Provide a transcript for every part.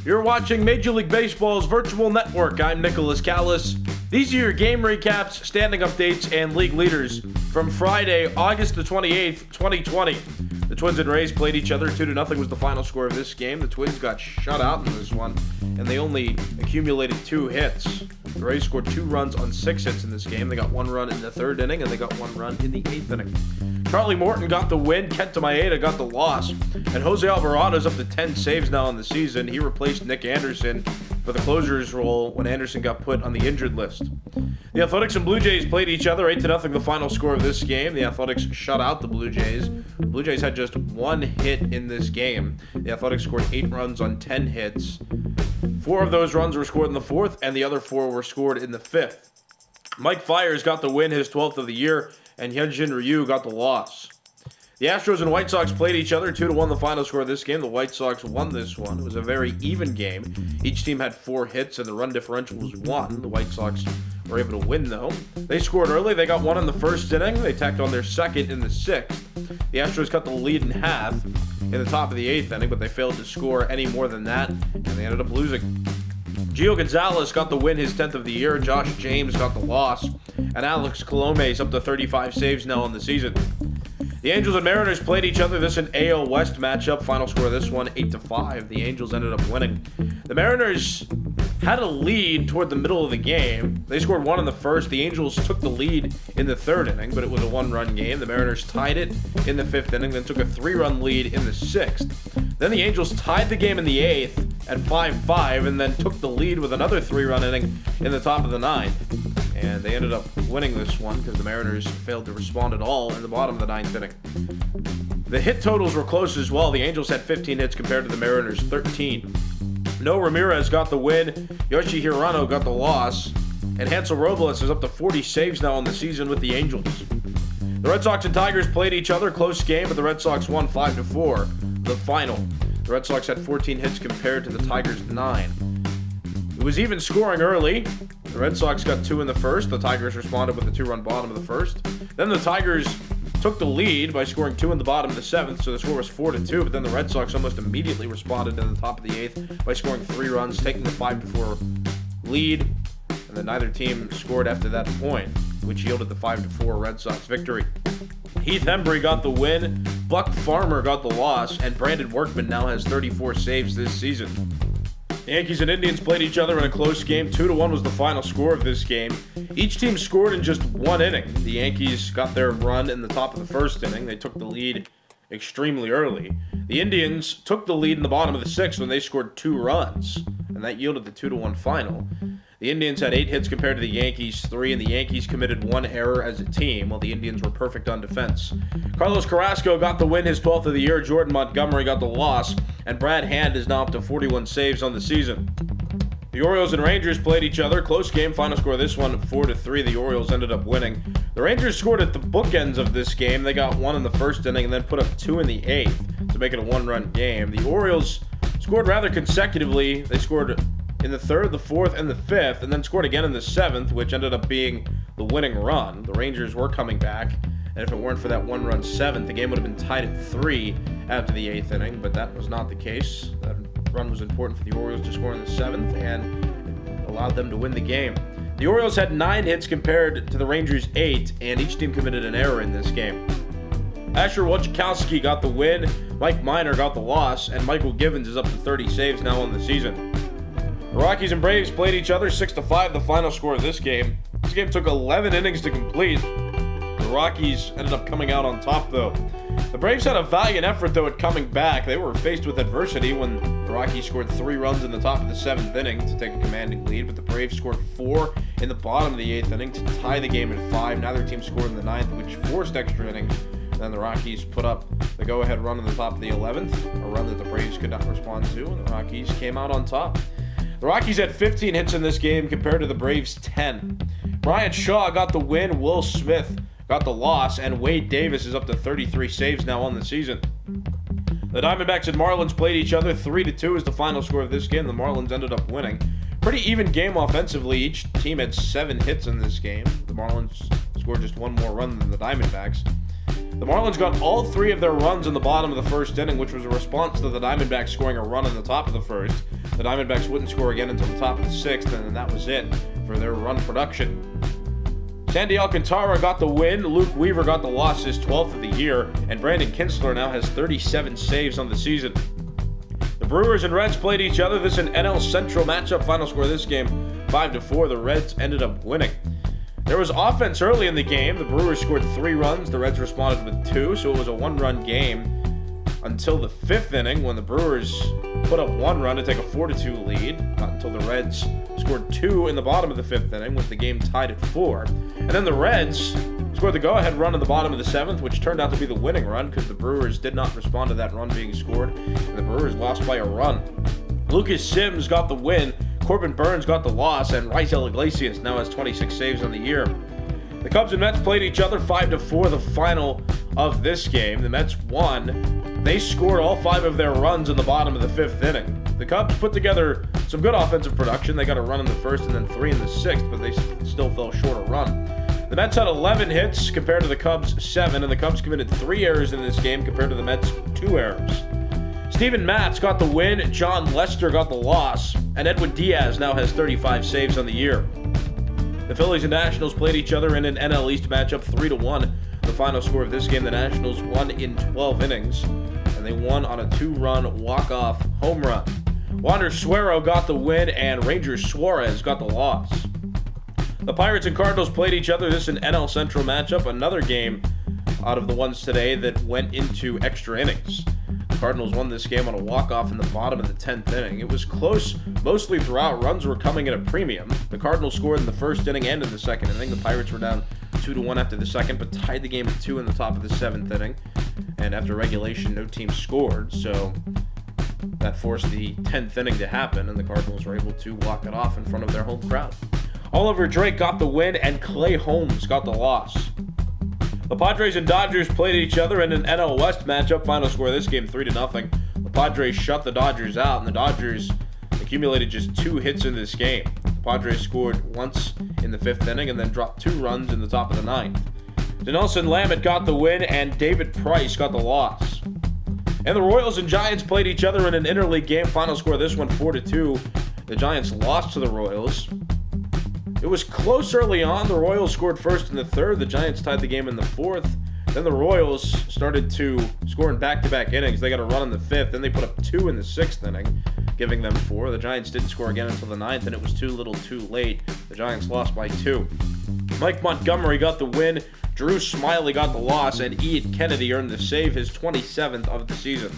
You're watching Major League Baseball's virtual network. I'm Nicholas Callis. These are your game recaps, standing updates, and league leaders from Friday, August the 28th, 2020. The Twins and Rays played each other. 2-0 was the final score of this game. The Twins got shut out in this one, and they only accumulated 2 hits. The Rays scored 2 runs on 6 hits in this game. They got 1 run in the 3rd inning, and they got 1 run in the 8th inning. Charlie Morton got the win, Kent Maeda got the loss, and Jose Alvarado's up to 10 saves now in the season. He replaced Nick Anderson for the closer's role when Anderson got put on the injured list. The Athletics and Blue Jays played each other. 8-0 the final score of this game. The Athletics shut out the Blue Jays. The Blue Jays had just 1 hit in this game. The Athletics scored 8 runs on 10 hits. 4 of those runs were scored in the 4th, and the other 4 were scored in the 5th. Mike Fiers got the win, his 12th of the year, and Hyunjin Ryu got the loss. The Astros and White Sox played each other. 2-1 the final score of this game. The White Sox won this one. It was a very even game. Each team had 4 hits, and the run differential was 1. The White Sox were able to win, though. They scored early. They got 1 in the 1st inning. They tacked on their 2nd in the 6th. The Astros cut the lead in half in the top of the 8th inning, but they failed to score any more than that, and they ended up losing. Gio Gonzalez got the win, his 10th of the year. Josh James got the loss. And Alex Colome is up to 35 saves now on the season. The Angels and Mariners played each other. This is an AL West matchup. Final score of this one, 8-5. The Angels ended up winning. The Mariners had a lead toward the middle of the game. They scored 1 in the 1st. The Angels took the lead in the 3rd inning, but it was a 1-run game. The Mariners tied it in the 5th inning, then took a 3-run lead in the 6th. Then the Angels tied the game in the 8th at 5-5, and then took the lead with another 3-run inning in the top of the 9th. And they ended up winning this one because the Mariners failed to respond at all in the bottom of the 9th inning. The hit totals were close as well. The Angels had 15 hits compared to the Mariners' 13. No Ramirez got the win. Yoshi Hirano got the loss. And Hansel Robles is up to 40 saves now in the season with the Angels. The Red Sox and Tigers played each other. Close game, but the Red Sox won 5-4. The final. The Red Sox had 14 hits compared to the Tigers' 9. It was even scoring early. The Red Sox got 2 in the 1st. The Tigers responded with a 2-run bottom of the 1st. Then the Tigers took the lead by scoring 2 in the bottom of the 7th, so the score was 4-2. But then the Red Sox almost immediately responded in the top of the 8th by scoring 3 runs, taking the 5-4 lead. And then neither team scored after that point, which yielded the 5-4 Red Sox victory. Heath Hembree got the win, Buck Farmer got the loss, and Brandon Workman now has 34 saves this season. The Yankees and Indians played each other in a close game. 2-1 was the final score of this game. Each team scored in just 1 inning. The Yankees got their run in the top of the 1st inning. They took the lead extremely early. The Indians took the lead in the bottom of the 6th when they scored 2 runs, and that yielded the 2-1 final. The Indians had 8 hits compared to the Yankees' 3, and the Yankees committed 1 error as a team, while the Indians were perfect on defense. Carlos Carrasco got the win, his 12th of the year. Jordan Montgomery got the loss, and Brad Hand is now up to 41 saves on the season. The Orioles and Rangers played each other. Close game, final score of this one, 4-3. The Orioles ended up winning. The Rangers scored at the bookends of this game. They got 1 in the 1st inning and then put up 2 in the 8th to make it a 1-run game. The Orioles scored rather consecutively. They scored in the 3rd, the 4th, and the 5th, and then scored again in the 7th, which ended up being the winning run. The Rangers were coming back, and if it weren't for that 1-run 7th, the game would have been tied at 3 after the 8th inning, but that was not the case. That run was important for the Orioles to score in the 7th and allowed them to win the game. The Orioles had 9 hits compared to the Rangers' 8, and each team committed an error in this game. Asher Wojciechowski got the win, Mike Minor got the loss, and Michael Givens is up to 30 saves now on the season. The Rockies and Braves played each other. 6-5 the final score of this game. This game took 11 innings to complete. The Rockies ended up coming out on top, though. The Braves had a valiant effort, though, at coming back. They were faced with adversity when the Rockies scored 3 runs in the top of the 7th inning to take a commanding lead, but the Braves scored 4 in the bottom of the 8th inning to tie the game at 5. Neither team scored in the 9th, which forced extra innings. Then the Rockies put up the go-ahead run in the top of the 11th, a run that the Braves could not respond to, and the Rockies came out on top. The Rockies had 15 hits in this game compared to the Braves' 10. Brian Shaw got the win, Will Smith got the loss, and Wade Davis is up to 33 saves now on the season. The Diamondbacks and Marlins played each other. 3-2 is the final score of this game. The Marlins ended up winning. Pretty even game offensively. Each team had 7 hits in this game. The Marlins scored just 1 more run than the Diamondbacks. The Marlins got all 3 of their runs in the bottom of the first inning, which was a response to the Diamondbacks scoring a run in the top of the first. The Diamondbacks wouldn't score again until the top of the 6th, and then that was it for their run production. Sandy Alcantara got the win, Luke Weaver got the loss, his 12th of the year, and Brandon Kinsler now has 37 saves on the season. The Brewers and Reds played each other. This is an NL Central matchup. Final score of this game, 5-4. The Reds ended up winning. There was offense early in the game. The Brewers scored 3 runs. The Reds responded with 2, so it was a 1-run game until the 5th inning when the Brewers put up 1 run to take a 4-2 lead until the Reds scored 2 in the bottom of the 5th inning with the game tied at 4. And then the Reds scored the go-ahead run in the bottom of the 7th, which turned out to be the winning run because the Brewers did not respond to that run being scored, and the Brewers lost by a run. Lucas Sims got the win, Corbin Burns got the loss, and Raisel Iglesias now has 26 saves on the year. The Cubs and Mets played each other 5-4, the final of this game. The Mets won. They scored all 5 of their runs in the bottom of the 5th inning. The Cubs put together some good offensive production. They got a run in the 1st and then 3 in the 6th, but they still fell short a run. The Mets had 11 hits compared to the Cubs' 7, and the Cubs committed 3 errors in this game compared to the Mets' 2 errors. Steven Matz got the win, John Lester got the loss, and Edwin Diaz now has 35 saves on the year. The Phillies and Nationals played each other in an NL East matchup 3-1. The final score of this game, the Nationals won in 12 innings, and they won on a 2-run walk-off home run. Wander Suero got the win, and Ranger Suarez got the loss. The Pirates and Cardinals played each other. This is an NL Central matchup, another game out of the ones today that went into extra innings. The Cardinals won this game on a walk-off in the bottom of the 10th inning. It was close mostly throughout. Runs were coming at a premium. The Cardinals scored in the 1st inning and in the 2nd inning. The Pirates were down 2-1 after the 2nd, but tied the game at 2 in the top of the 7th inning. And after regulation, no team scored, so that forced the 10th inning to happen, and the Cardinals were able to walk it off in front of their home crowd. Oliver Drake got the win, and Clay Holmes got the loss. The Padres and Dodgers played each other in an NL West matchup. Final score of this game, 3-0. The Padres shut the Dodgers out, and the Dodgers accumulated just 2 hits in this game. The Padres scored once in the 5th inning and then dropped 2 runs in the top of the 9th. Dinelson Lamet got the win, and David Price got the loss. And the Royals and Giants played each other in an interleague game. Final score of this one, 4-2. The Giants lost to the Royals. It was close early on. The Royals scored first in the 3rd. The Giants tied the game in the 4th. Then the Royals started to score in back-to-back innings. They got a run in the 5th. Then they put up 2 in the 6th inning, giving them 4. The Giants didn't score again until the 9th, and it was too little too late. The Giants lost by 2. Mike Montgomery got the win. Drew Smiley got the loss, and Ian Kennedy earned the save, his 27th of the season.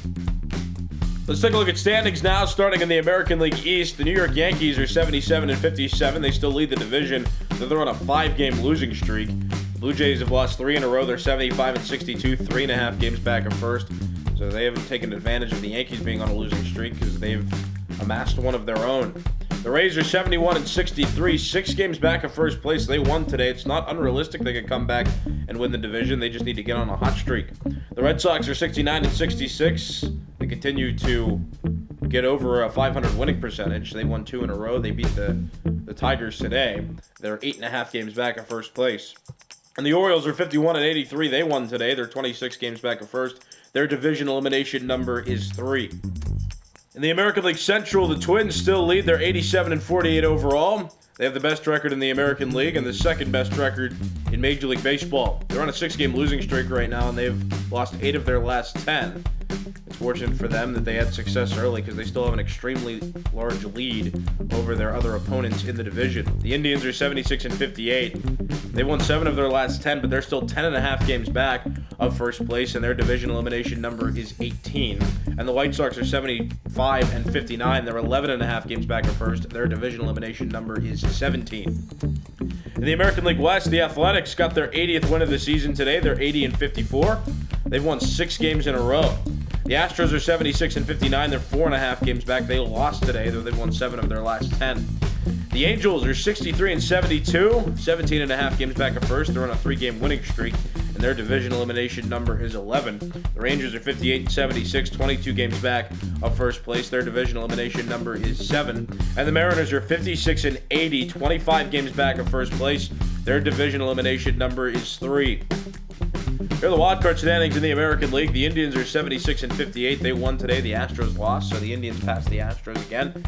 Let's take a look at standings now, starting in the American League East. The New York Yankees are 77-57. They still lead the division. They're on a 5-game losing streak. The Blue Jays have lost 3 in a row. They're 75-62, 3.5 games back of first. So they haven't taken advantage of the Yankees being on a losing streak because they've amassed one of their own. The Rays are 71-63, 6 games back of first place. They won today. It's not unrealistic they could come back and win the division. They just need to get on a hot streak. The Red Sox are 69-66. They continue to get over a 500 winning percentage. They won 2 in a row. They beat the Tigers today. They're 8.5 games back of first place. And the Orioles are 51-83. They won today. They're 26 games back of first. Their division elimination number is 3. In the American League Central, the Twins still lead. They're 87-48 overall. They have the best record in the American League and the second best record in Major League Baseball. They're on a 6-game losing streak right now, and they've lost 8 of their last 10. It's fortunate for them that they had success early because they still have an extremely large lead over their other opponents in the division. The Indians are 76-58. They won 7 of their last 10, but they're still 10.5 games back of first place, and their division elimination number is 18. And the White Sox are 75-59. They're 11.5 games back of first. Their division elimination number is 17. In the American League West, the Athletics got their 80th win of the season today. They're 80-54. They've won 6 games in a row. The Astros are 76-59. They're 4.5 games back. They lost today, though they've won 7 of their last 10. The Angels are 63-72, 17.5 games back at first. They're on a 3-game winning streak, and their division elimination number is 11. The Rangers are 58-76, 22 games back of first place. Their division elimination number is 7. And the Mariners are 56-80, 25 games back of first place. Their division elimination number is 3. Here are the wildcard standings in the American League. The Indians are 76-58. They won today. The Astros lost, so the Indians passed the Astros again.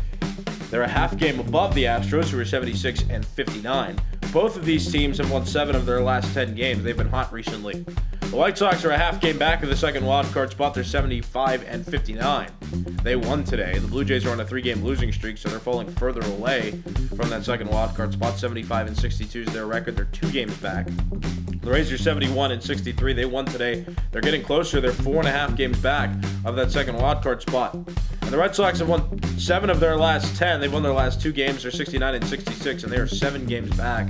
They're a half game above the Astros, who are 76-59. Both of these teams have won 7 of their last 10 games. They've been hot recently. The White Sox are a half game back of the second wildcard spot. They're 75-59. They won today. The Blue Jays are on a 3-game losing streak, so they're falling further away from that second wildcard spot. 75-62 is their record. They're 2 games back. The Rays are 71-63. They won today. They're getting closer. They're 4.5 games back of that second wildcard spot. And the Red Sox have won 7 of their last 10. They've won their last 2 games. They're 69-66, and they are 7 games back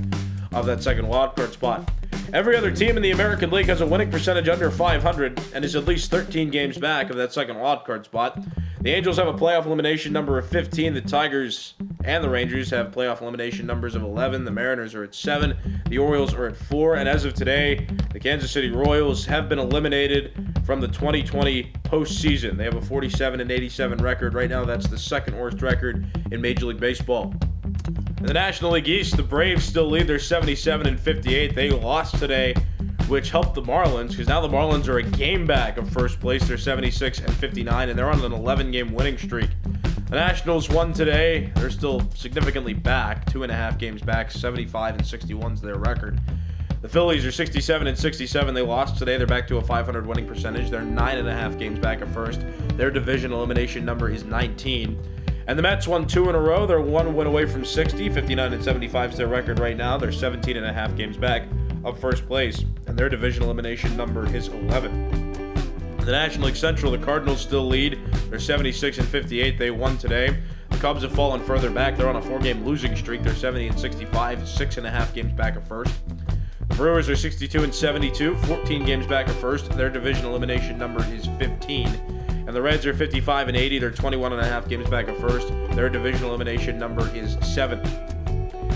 of that second wildcard spot. Every other team in the American League has a winning percentage under 500 and is at least 13 games back of that second wildcard spot. The Angels have a playoff elimination number of 15. The Tigers and the Rangers have playoff elimination numbers of 11. The Mariners are at 7. The Orioles are at 4. And as of today, the Kansas City Royals have been eliminated from the 2020 postseason. They have a 47-87 record. Right now, that's the second worst record in Major League Baseball. In the National League East, the Braves still lead. They're 77-58. They lost today, which helped the Marlins, because now the Marlins are a game back of first place. They're 76-59, and they're on an 11-game winning streak. The Nationals won today. They're still significantly back, 2.5 games back. 75-61 is their record. The Phillies are 67-67. They lost today. They're back to a 500 winning percentage. They're 9.5 games back at first. Their division elimination number is 19. And the Mets won 2 in a row. They're 1 win away from 60. 59-75 is their record right now. They're 17.5 games back of first place. And their division elimination number is 11. In the National League Central, the Cardinals still lead. They're 76-58. They won today. The Cubs have fallen further back. They're on a 4-game losing streak. They're 70-65, 6.5 games back of first. The Brewers are 62-72, 14 games back of first. Their division elimination number is 15. And the Reds are 55-80. They're 21.5 games back at first. Their division elimination number is 7.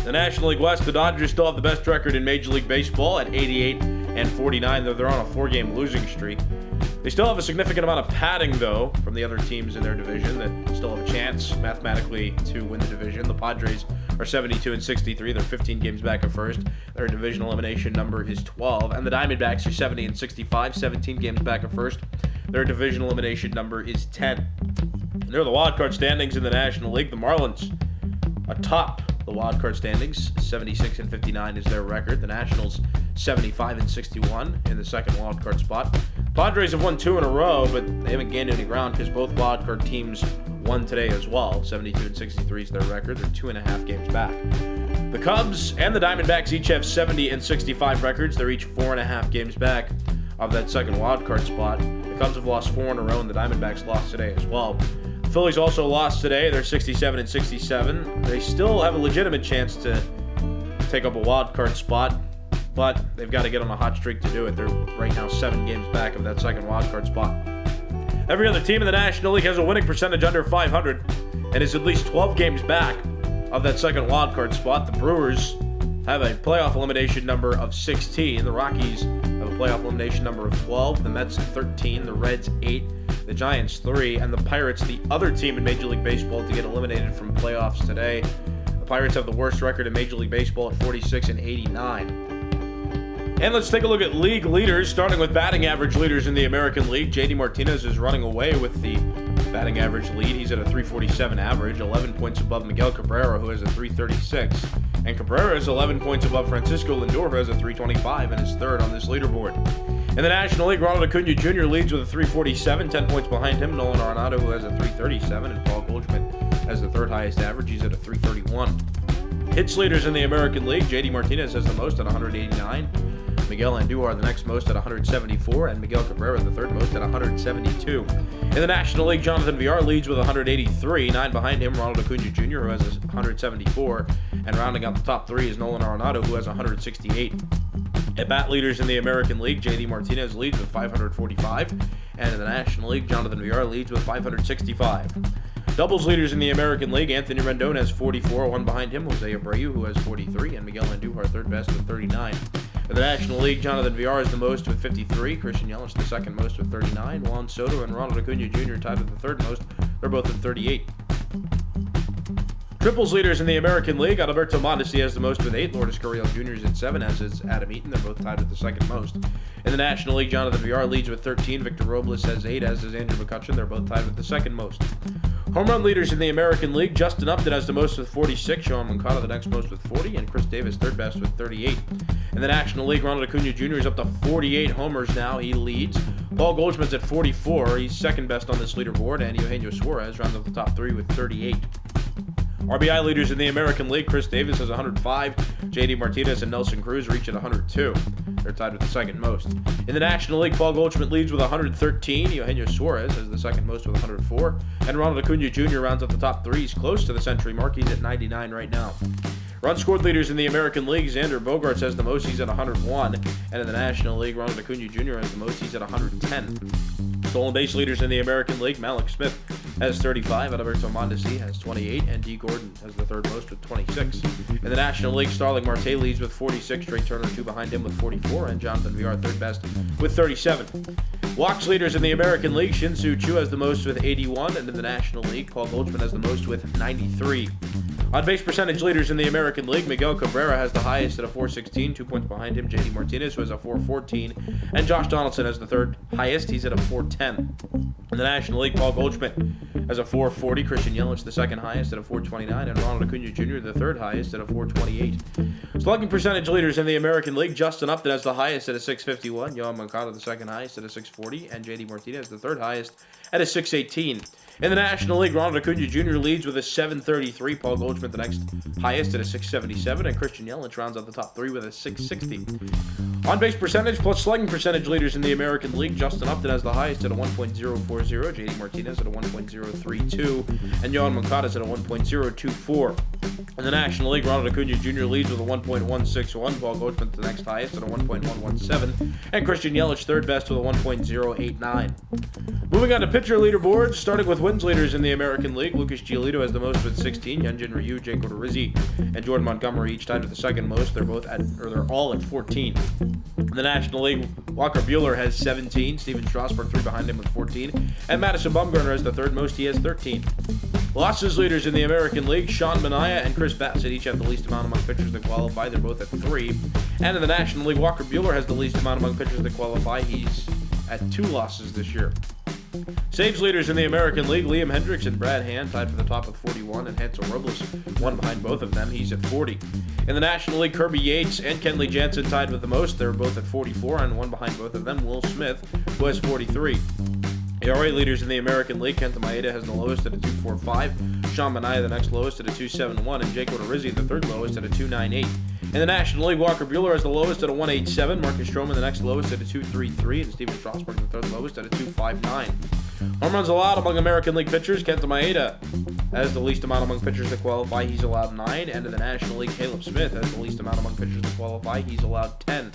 The National League West, the Dodgers still have the best record in Major League Baseball at 88-49, though they're on a 4-game losing streak. They still have a significant amount of padding, though, from the other teams in their division that still have a chance mathematically to win the division. The Padres are 72-63. They're 15 games back at first. Their division elimination number is 12. And the Diamondbacks are 70-65, 17 games back at first. Their division elimination number is 10. And they're the wildcard standings in the National League. The Marlins atop the wildcard standings. 76-59 is their record. The Nationals 75-61 in the second wildcard spot. Padres have won 2 in a row, but they haven't gained any ground because both wildcard teams won today as well. 72-63 is their record. They're 2.5 games back. The Cubs and the Diamondbacks each have 70-65 records. They're each 4.5 games back of that second wildcard spot. The Cubs have lost 4 in a row, and the Diamondbacks lost today as well. The Phillies also lost today. They're 67-67. They still have a legitimate chance to take up a wildcard spot, but they've got to get on a hot streak to do it. They're right now 7 games back of that second wildcard spot. Every other team in the National League has a winning percentage under 500 and is at least 12 games back of that second wildcard spot. The Brewers have a playoff elimination number of 16. The Rockies have a playoff elimination number of 12. The Mets 13. The Reds 8. The Giants 3. And the Pirates, the other team in Major League Baseball to get eliminated from playoffs today. The Pirates have the worst record in Major League Baseball at 46-89. And let's take a look at league leaders, starting with batting average leaders in the American League. JD Martinez is running away with the batting average lead. He's at a 347 average, 11 points above Miguel Cabrera, who has a 336. And Cabrera is 11 points above Francisco Lindor, who has a 325 and is third on this leaderboard. In the National League, Ronald Acuna Jr. leads with a 347, 10 points behind him. Nolan Arenado, who has a 337, and Paul Goldschmidt has the third highest average. He's at a 331. Hits leaders in the American League, JD Martinez has the most at 189. Miguel Andujar the next most at 174, and Miguel Cabrera the third most at 172. In the National League, Jonathan Villar leads with 183. 9 behind him, Ronald Acuna Jr., who has 174. And rounding out the top 3 is Nolan Arenado, who has 168. At bat leaders in the American League, JD Martinez leads with 545. And in the National League, Jonathan Villar leads with 565. Doubles leaders in the American League, Anthony Rendon has 44, 1 behind him, Jose Abreu, who has 43, and Miguel Andujar third best with 39. In the National League, Jonathan Villar is the most with 53, Christian Yelich the second most with 39, Juan Soto and Ronald Acuna Jr. tied with the third most. They're both at 38. Triples leaders in the American League, Adalberto Mondesi has the most with 8. Lourdes Gurriel Jr. is at 7, as is Adam Eaton. They're both tied with the second most. In the National League, Jonathan Villar leads with 13. Victor Robles has 8, as is Andrew McCutchen. They're both tied with the second most. Home run leaders in the American League, Justin Upton has the most with 46. Sean Moncada the next most with 40. And Chris Davis third best with 38. In the National League, Ronald Acuna Jr. is up to 48 homers now. He leads. Paul Goldschmidt's at 44. He's second best on this leaderboard. And Eugenio Suarez rounds up the top 3 with 38. RBI leaders in the American League, Chris Davis has 105. JD Martinez and Nelson Cruz reach at 102. They're tied with the second most. In the National League, Paul Goldschmidt leads with 113. Eugenio Suarez has the second most with 104. And Ronald Acuna Jr. rounds up the top 3. He's close to the century mark. He's at 99 right now. Run scored leaders in the American League, Xander Bogaerts has the most. He's at 101. And in the National League, Ronald Acuna Jr. has the most. He's at 110. Stolen base leaders in the American League, Malik Smith has 35, Adalberto Mondesi has 28, and D. Gordon has the third most with 26. In the National League, Starling Marte leads with 46, Trey Turner 2 behind him with 44, and Jonathan Villar third best with 37. Walks leaders in the American League, Shin-Soo Choo has the most with 81, and in the National League, Paul Goldschmidt has the most with 93. On base percentage leaders in the American League, Miguel Cabrera has the highest at a 416, 2 points behind him, JD Martinez, who has a 414, and Josh Donaldson has the third highest, he's at a 410. In the National League, Paul Goldschmidt has a 440, Christian Yelich the second highest at a 429, and Ronald Acuna Jr. the third highest at a 428. Slugging percentage leaders in the American League, Justin Upton has the highest at a 651, Yohan Moncada the second highest at a 640, and JD Martinez the third highest at a 618. In the National League, Ronald Acuna Jr. leads with a 733, Paul Goldschmidt the next highest at a 677, and Christian Yelich rounds out the top 3 with a 660. On base percentage plus slugging percentage leaders in the American League, Justin Upton has the highest at a 1.040, JD Martinez at a 1.032, and Yohan Moncada is at a 1.024. In the National League, Ronald Acuna Jr. leads with a 1.161, Paul Goldschmidt the next highest at a 1.117, and Christian Yelich third best with a 1.089. Moving on to pitcher leaderboards, starting with wins leaders in the American League, Lucas Giolito has the most with 16, Hyunjin Ryu, Jake Odorizzi, and Jordan Montgomery each tied with the second most. They're all at 14. In the National League, Walker Buehler has 17, Steven Strasburg 3 behind him with 14, and Madison Bumgarner has the third most. He has 13. Losses leaders in the American League, Sean Manaea and Chris Bassett each have the least amount among pitchers that qualify. They're both at 3. And in the National League, Walker Buehler has the least amount among pitchers that qualify. He's at 2 losses this year. Saves leaders in the American League, Liam Hendricks and Brad Hand tied for the top with 41, and Hansel Robles one behind both of them. He's at 40. In the National League, Kirby Yates and Kenley Jansen tied with the most. They're both at 44, and one behind both of them, Will Smith, who has 43. ERA leaders in the American League, Kenta Maeda has the lowest at a 2.45, Sean Manaea the next lowest at a 2.71, and Jake Odorizzi the third lowest at a 2.98. In the National League, Walker Buehler has the lowest at a 1.87, Marcus Stroman the next lowest at a 2.33, and Steven Strasburg the third lowest at a 2.59. Home runs allowed among American League pitchers, Kenta Maeda has the least amount among pitchers that qualify. He's allowed 9, and in the National League, Caleb Smith has the least amount among pitchers that qualify. He's allowed 10.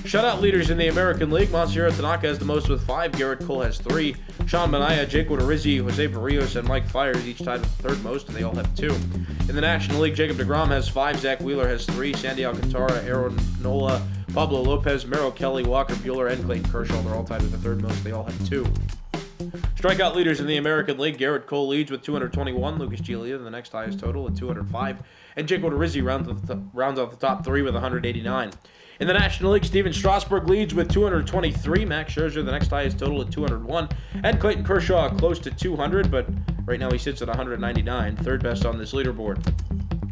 Shutout leaders in the American League, Masahiro Tanaka has the most with 5, Garrett Cole has 3, Sean Manaea, Jake Odorizzi, Jose Barrios, and Mike Fiers each tied with the third most, and they all have 2. In the National League, Jacob deGrom has 5, Zach Wheeler has 3, Sandy Alcantara, Aaron Nola, Pablo Lopez, Merrill Kelly, Walker Buehler, and Clayton Kershaw. They're all tied with the third most. They all have 2. Strikeout leaders in the American League, Garrett Cole leads with 221, Lucas Giolito the next highest total at 205, and Jake Odorizzi rounds off the top 3 with 189. In the National League, Steven Strasburg leads with 223, Max Scherzer the next highest total at 201, and Clayton Kershaw close to 200, but right now he sits at 199, third best on this leaderboard.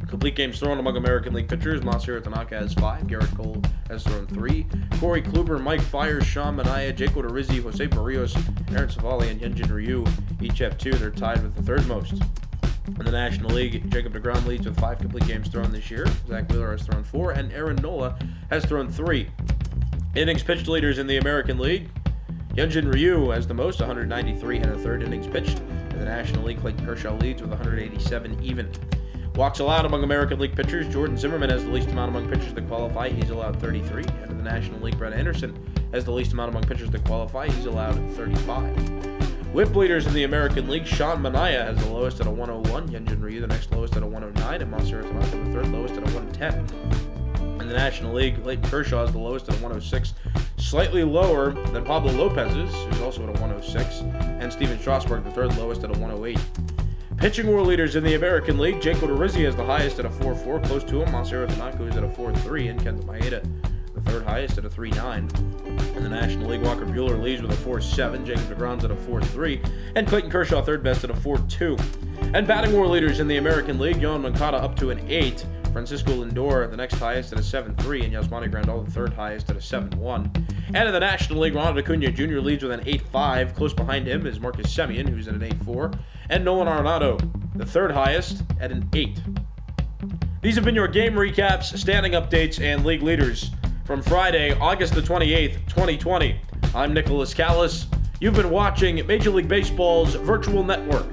Complete games thrown among American League pitchers, Masahiro Tanaka has 5, Garrett Cole has thrown 3, Corey Kluber, Mike Fiers, Sean Manaea, Jake Odorizzi, Jose Barrios, Aaron Savali, and Hyunjin Ryu each have 2. They're tied with the third most. In the National League, Jacob deGrom leads with 5 complete games thrown this year, Zach Wheeler has thrown 4, and Aaron Nola has thrown 3. Innings pitched leaders in the American League, Hyunjin Ryu has the most, 193 and a third innings pitched. In the National League, Clayton Kershaw leads with 187 even. Walks allowed among American League pitchers, Jordan Zimmermann has the least amount among pitchers that qualify. He's allowed 33. And in the National League, Brett Anderson has the least amount among pitchers that qualify. He's allowed 35. Whip leaders in the American League, Sean Manaea has the lowest at a 101, Hyunjin Ryu the next lowest at a 109, and Masahiro Tanaka the third lowest at a 110. In the National League, Clayton Kershaw is the lowest at a 106, slightly lower than Pablo Lopez's, who's also at a 106, and Steven Strasburg the third lowest at a 108. Pitching war leaders in the American League, Jake Odorizzi has the highest at a 4.4. Close to him, Masahiro Tanaka is at a 4.3, and Kenta Maeda, the third highest, at a 3.9. In the National League, Walker Buehler leads with a 4.7. Jacob deGrom's at a 4.3, and Clayton Kershaw third best at a 4.2. And batting war leaders in the American League, Yohan Moncada up to an 8. Francisco Lindor, the next highest, at a 7.3, and Yasmani Grandal, the third highest, at a 7.1. And in the National League, Ronald Acuna Jr. leads with an 8.5. Close behind him is Marcus Semien, who's at an 8.4, and Nolan Arenado, the third highest, at an 8. These have been your game recaps, standing updates, and league leaders from Friday, August the 28th, 2020. I'm Nicholas Callis. You've been watching Major League Baseball's virtual network.